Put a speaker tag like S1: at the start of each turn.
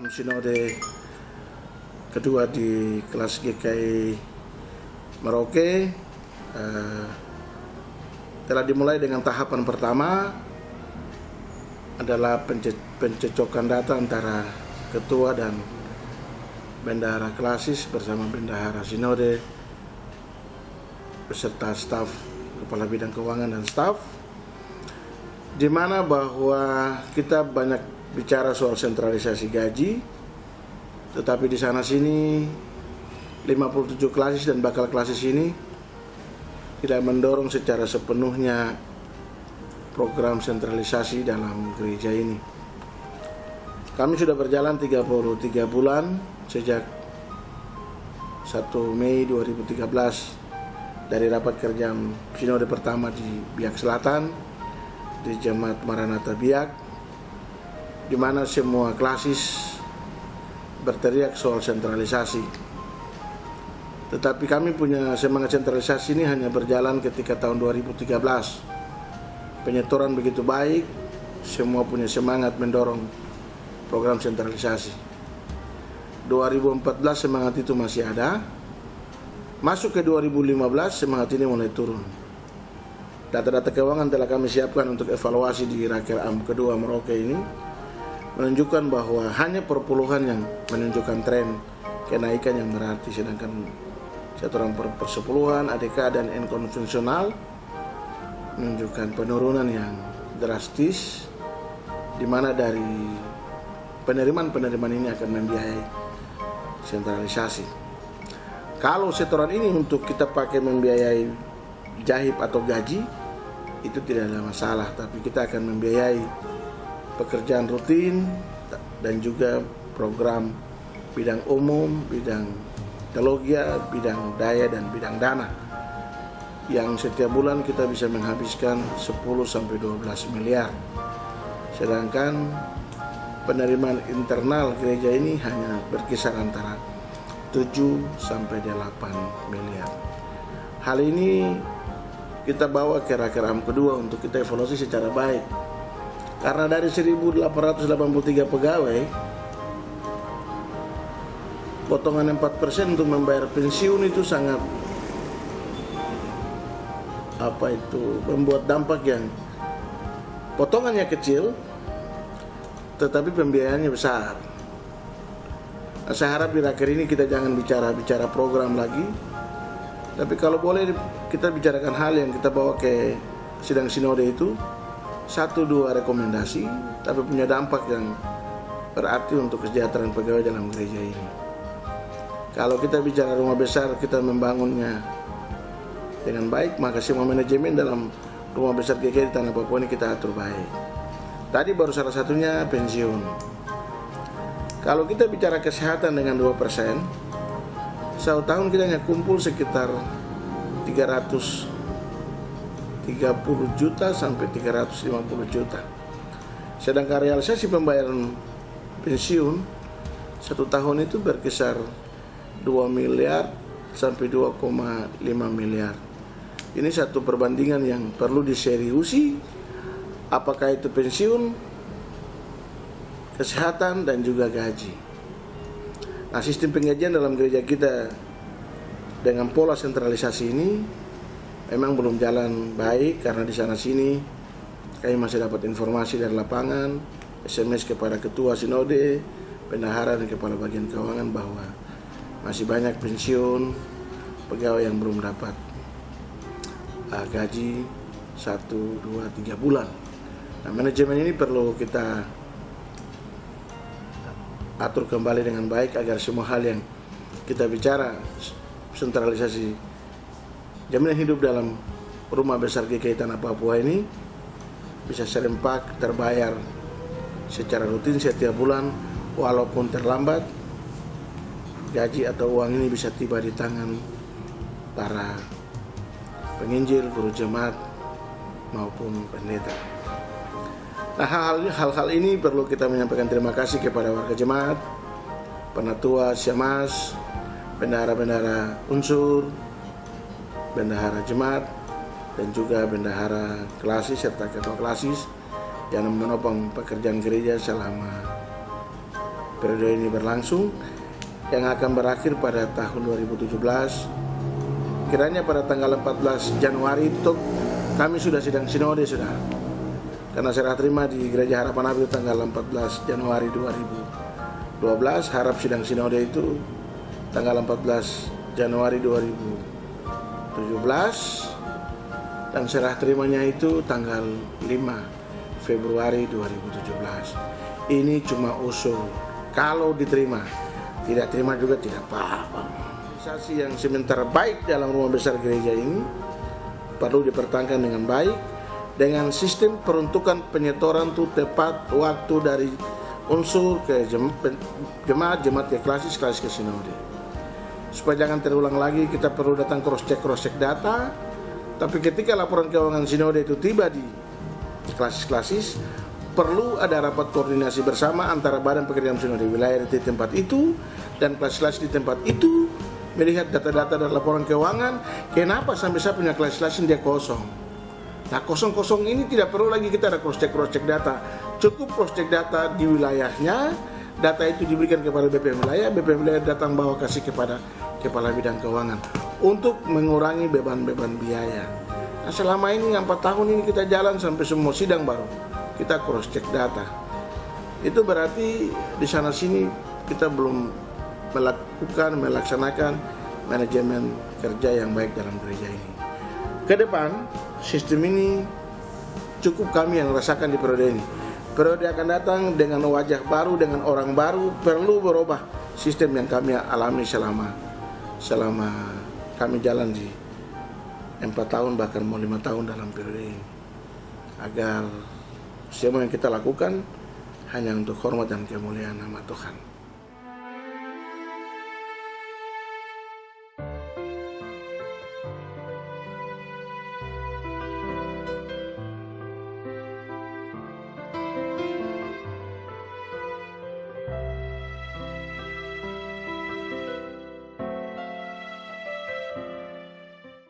S1: Sinode kedua di kelas GKI Merauke telah dimulai dengan tahapan pertama adalah pencocokan data antara ketua dan bendahara klasis bersama bendahara sinode beserta staf kepala bidang keuangan dan staf, di mana bahwa kita banyak bicara soal sentralisasi gaji, tetapi di sana sini 57 klasis dan bakal klasis ini tidak mendorong secara sepenuhnya program sentralisasi dalam gereja ini. Kami sudah berjalan 33 bulan sejak 1 Mei 2013 dari rapat kerja sinode pertama di Biak Selatan di Jemaat Maranatha Biak, di mana semua klasis berteriak soal sentralisasi. Tetapi kami punya semangat sentralisasi ini hanya berjalan ketika tahun 2013. Penyetoran begitu baik, semua punya semangat mendorong program sentralisasi. 2014 semangat itu masih ada. Masuk ke 2015 semangat ini mulai turun. Data-data keuangan telah kami siapkan untuk evaluasi di Raker Am kedua Merauke ini, menunjukkan bahwa hanya perpuluhan yang menunjukkan tren kenaikan yang berarti, sedangkan setoran persepuluhan, ADK dan N konvensional menunjukkan penurunan yang drastis, di mana dari penerimaan ini akan membiayai sentralisasi. Kalau setoran ini untuk kita pakai membiayai jahib atau gaji, itu tidak ada masalah, tapi kita akan membiayai pekerjaan rutin dan juga program bidang umum, bidang teologi, bidang daya dan bidang dana yang setiap bulan kita bisa menghabiskan 10-12 miliar. Sedangkan penerimaan internal gereja ini hanya berkisar antara 7-8 miliar. Hal ini kita bawa ke Raker Am kedua untuk kita evaluasi secara baik. Karena dari 1.883 pegawai, potongan 4% untuk membayar pensiun itu sangat membuat dampak yang potongannya kecil, tetapi pembiayaannya besar. Nah, saya harap di Raker ini kita jangan bicara program lagi, tapi kalau boleh kita bicarakan hal yang kita bawa ke sidang sinode itu. 1-2 rekomendasi, tapi punya dampak yang berarti untuk kesejahteraan pegawai dalam gereja ini. Kalau kita bicara rumah besar, kita membangunnya dengan baik, maka semua manajemen dalam rumah besar GKI di Tanah Papua ini kita atur baik. Tadi baru salah satunya pensiun. Kalau kita bicara kesehatan dengan 2%, satu tahun kita hanya kumpul sekitar 330 juta sampai 350 juta. Sedangkan realisasi pembayaran pensiun satu tahun itu berkisar 2 miliar sampai 2,5 miliar. Ini satu perbandingan yang perlu diseriusi, apakah itu pensiun, kesehatan dan juga gaji. Nah, sistem penggajian dalam gereja kita dengan pola sentralisasi ini memang belum jalan baik, karena di sana sini kami masih dapat informasi dari lapangan, SMS kepada ketua sinode, bendahara dan kepala bagian keuangan bahwa masih banyak pensiun pegawai yang belum dapat gaji 1, 2, 3 bulan. Nah, manajemen ini perlu kita atur kembali dengan baik agar semua hal yang kita bicara sentralisasi jaminan hidup dalam rumah besar GKI Tanah Papua ini bisa serempak terbayar secara rutin setiap bulan, walaupun terlambat. Gaji atau uang ini bisa tiba di tangan para penginjil, guru jemaat maupun pendeta. Nah, hal-hal ini perlu kita menyampaikan terima kasih kepada warga jemaat, penatua Syamas, bendahara-bendahara unsur, bendahara jemaat, dan juga bendahara klasis serta ketua klasis yang menopang pekerjaan gereja selama periode ini berlangsung, yang akan berakhir pada tahun 2017. Kiranya pada tanggal 14 Januari itu kami sudah sidang sinode sudah. Karena serah terima di Gereja Harapan Abi tanggal 14 Januari 2012, harap sidang sinode itu tanggal 14 Januari 2017 dan serah terimanya itu tanggal 5 Februari 2017. Ini cuma usul. Kalau diterima, tidak terima juga tidak apa-apa. Organisasi yang sementara baik dalam rumah besar gereja ini perlu dipertahankan dengan baik, dengan sistem peruntukan penyetoran itu tepat waktu dari unsur ke jemaat ke klasis ke sinode. Supaya jangan terulang lagi, kita perlu datang cross check data. Tapi ketika laporan keuangan sinode itu tiba di klasis, perlu ada rapat koordinasi bersama antara Badan Pekerjaan Sinode wilayah di tempat itu dan klasis di tempat itu, melihat data-data dan laporan keuangan. Kenapa sampai saya punya klasis dia kosong? Nah, kosong ini tidak perlu lagi kita ada cross check data. Cukup cross check data di wilayahnya, data itu diberikan kepada BPM wilayah datang bawa kasih kepada kepala bidang keuangan untuk mengurangi beban-beban biaya. Nah, selama ini 4 tahun ini kita jalan sampai semua sidang baru kita cross check data. Itu berarti di sana sini kita belum melaksanakan manajemen kerja yang baik dalam gereja ini. Ke depan sistem ini cukup kami yang rasakan di periode ini. Periode akan datang dengan wajah baru, dengan orang baru, perlu berubah sistem yang kami alami selama kami jalan di 4 tahun bahkan mau 5 tahun dalam periode ini, agar semua yang kita lakukan hanya untuk hormat dan kemuliaan nama Tuhan.